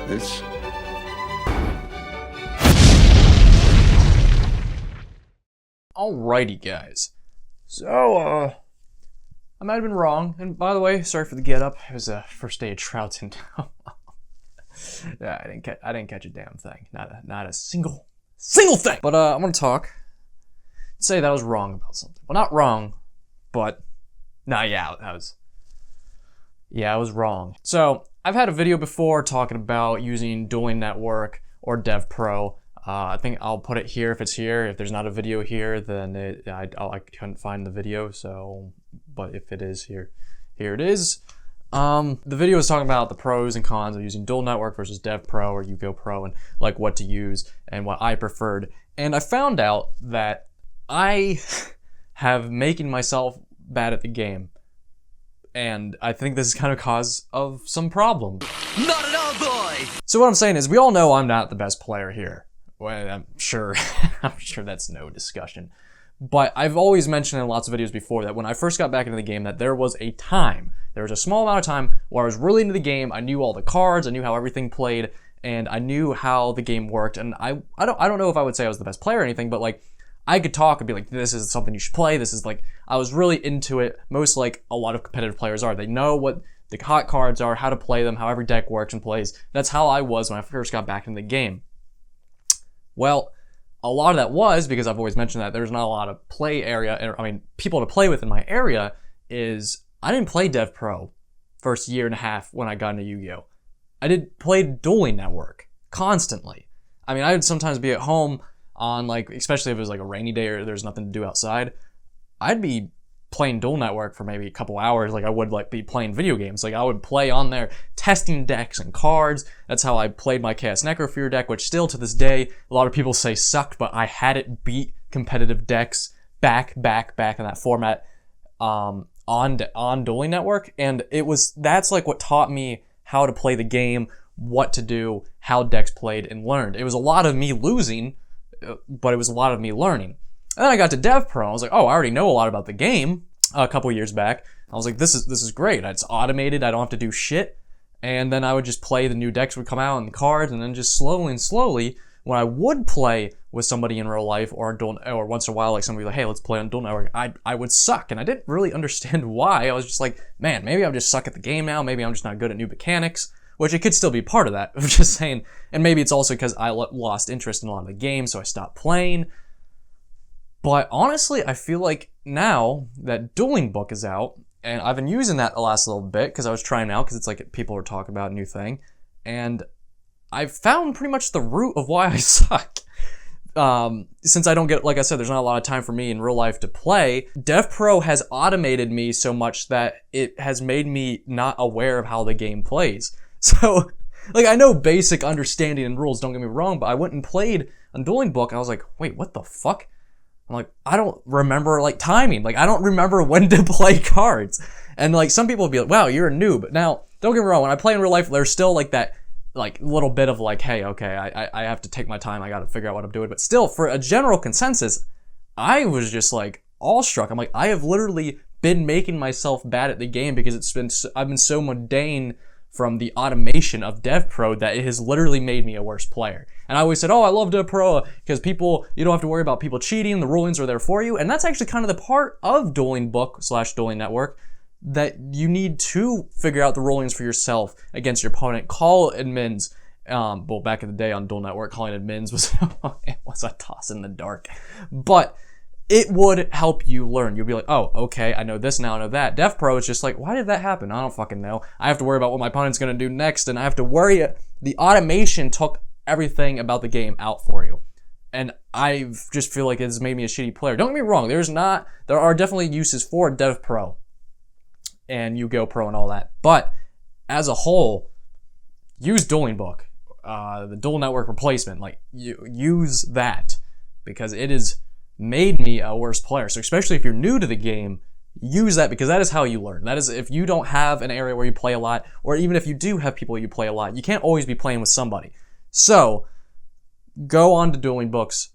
this. Alrighty, guys. So, I might have been wrong. And by the way, sorry for the get up. It was a first day of Trouton. Yeah, I didn't catch a damn thing. Not a single thing. But I'm gonna say that I was wrong about something. Well, not wrong, but I was wrong. So I've had a video before talking about using Dueling Network or DevPro. I think I'll put it here if it's here. If there's not a video here, then I couldn't find the video. So, but if it is here it is. The video is talking about the pros and cons of using Duel Network versus DevPro or weryugioh Pro, and like what to use and what I preferred. And I found out that I have making myself bad at the game. And I think this is kind of cause of some problems. Not at all, boy! So what I'm saying is, we all know I'm not the best player here. Well, I'm sure that's no discussion. But I've always mentioned in lots of videos before that when I first got back into the game that there was a small amount of time where I was really into the game. I knew all the cards, I knew how everything played, and I knew how the game worked. And I don't know if I would say I was the best player or anything, but like, I could talk and be like, this is something you should play. This is like, I was really into it. Most like a lot of competitive players are. They know what the hot cards are, how to play them, how every deck works and plays. That's how I was when I first got back into the game. Well, a lot of that was because I've always mentioned that there's not a lot of people to play with in my area. Is I didn't play DevPro first year and a half when I got into Yu-Gi-Oh! I did play Dueling Network constantly. I mean, I would sometimes be at home on like, especially if it was like a rainy day or there's nothing to do outside, I'd be playing Duel Network for maybe a couple hours. Like I would like be playing video games. Like I would play on there, testing decks and cards. That's how I played my Chaos Necrofear deck, which still to this day, a lot of people say sucked, but I had it beat competitive decks back in that format on Dueling Network. And that's like what taught me how to play the game, what to do, how decks played and learned. It was a lot of me losing, but it was a lot of me learning. And then I got to DevPro. I was like, oh, I already know a lot about the game a couple years back. I was like, this is great. It's automated. I don't have to do shit. And then I would just play, the new decks would come out and the cards, and then just slowly, when I would play with somebody in real life or once in a while, like somebody like, hey, let's play on Duel Network, I would suck. And I didn't really understand why. I was just like, man, maybe I'm just suck at the game now. Maybe I'm just not good at new mechanics. Which it could still be part of that. I'm just saying. And maybe it's also because I lost interest in a lot of the games, so I stopped playing. But honestly, I feel like now that Dueling Book is out, and I've been using that the last little bit because I was trying out, because it's like people are talking about a new thing, and I've found pretty much the root of why I suck. Since I don't get, like I said, there's not a lot of time for me in real life to play, DevPro has automated me so much that it has made me not aware of how the game plays. So, like, I know basic understanding and rules, don't get me wrong, but I went and played on Dueling Book, and I was like, wait, what the fuck? I'm like, I don't remember, like, timing. Like, I don't remember when to play cards. And, like, some people will be like, wow, you're a noob. Now, don't get me wrong, when I play in real life, there's still, like, that, like, little bit of, like, hey, okay, I have to take my time, I gotta figure out what I'm doing. But still, for a general consensus, I was just, like, awestruck. I'm like, I have literally been making myself bad at the game because I've been so mundane from the automation of DevPro that it has literally made me a worse player. And I always said, oh, I love DevPro because you don't have to worry about people cheating, the rulings are there for you. And that's actually kind of the part of Dueling Book / Dueling Network that you need to figure out the rulings for yourself against your opponent. Call admins. Well, back in the day on Duel Network, calling admins was a toss in the dark. But it would help you learn. You'll be like, oh, okay, I know this now, I know that. DevPro is just like, why did that happen? I don't fucking know. I have to worry about what my opponent's gonna do next, and I have to worry. The automation took everything about the game out for you. And I just feel like it's made me a shitty player. Don't get me wrong, there are definitely uses for DevPro and Yu-Gi-Oh! Pro and all that. But as a whole, use Dueling Book. The Duel Network replacement, like, use that, because it has made me a worse player. So especially if you're new to the game, use that, because that is how you learn. That is, if you don't have an area where you play a lot, or even if you do have people you play a lot, you can't always be playing with somebody. So go on to Dueling Books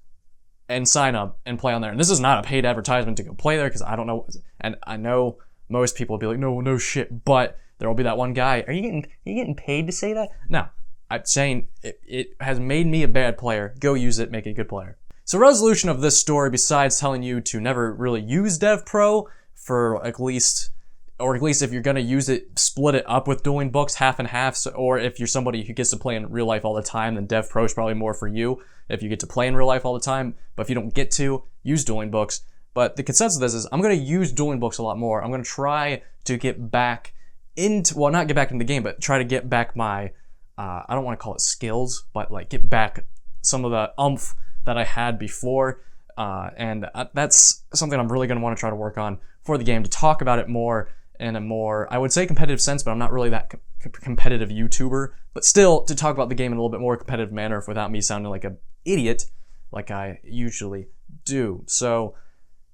and sign up and play on there. And this is not a paid advertisement to go play there, because I don't know, and I know most people will be like, no shit, but there will be that one guy, are you getting paid to say that? No, I'm saying it has made me a bad player. Go use it, make it a good player. So resolution of this story, besides telling you to never really use DevPro for at least if you're going to use it, split it up with dueling books half and half. So, or if you're somebody who gets to play in real life all the time, then DevPro is probably more for you if you get to play in real life all the time. But if you don't get to, use dueling books. But the consensus of this is I'm going to use dueling books a lot more. I'm going to try to get back into, well, not get back into the game, but try to get back my, I don't want to call it skills, but like get back some of the oomph that I had before. And that's something I'm really going to want to try to work on for the game, to talk about it more in a more, I would say competitive sense, but I'm not really that competitive YouTuber, but still to talk about the game in a little bit more competitive manner without me sounding like an idiot like I usually do. So,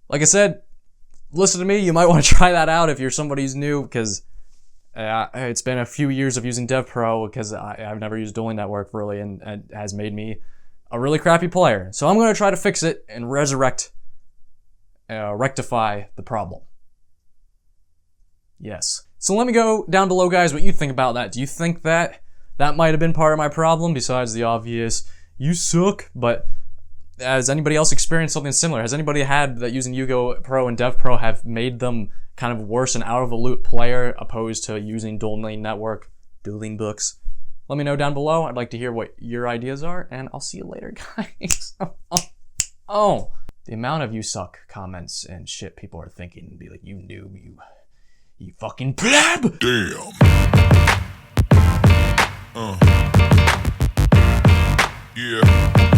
like I said, listen to me. You might want to try that out if you're somebody who's new, because it's been a few years of using DevPro because I've never used Duel Network really, and it has made me a really crappy player. So I'm going to try to fix it and rectify the problem. Yes. So let me go down below, guys, what you think about that. Do you think that might have been part of my problem, besides the obvious, you suck? But has anybody else experienced something similar? Has anybody had that using Yu-Gi-Oh! Pro and DevPro have made them kind of worse and out of the loop player opposed to using Dueling Network, dueling books? Let me know down below. I'd like to hear what your ideas are, and I'll see you later, guys. Oh, the amount of "you suck" comments and shit people are thinking and be like, you noob, you fucking pleb! Damn. Yeah.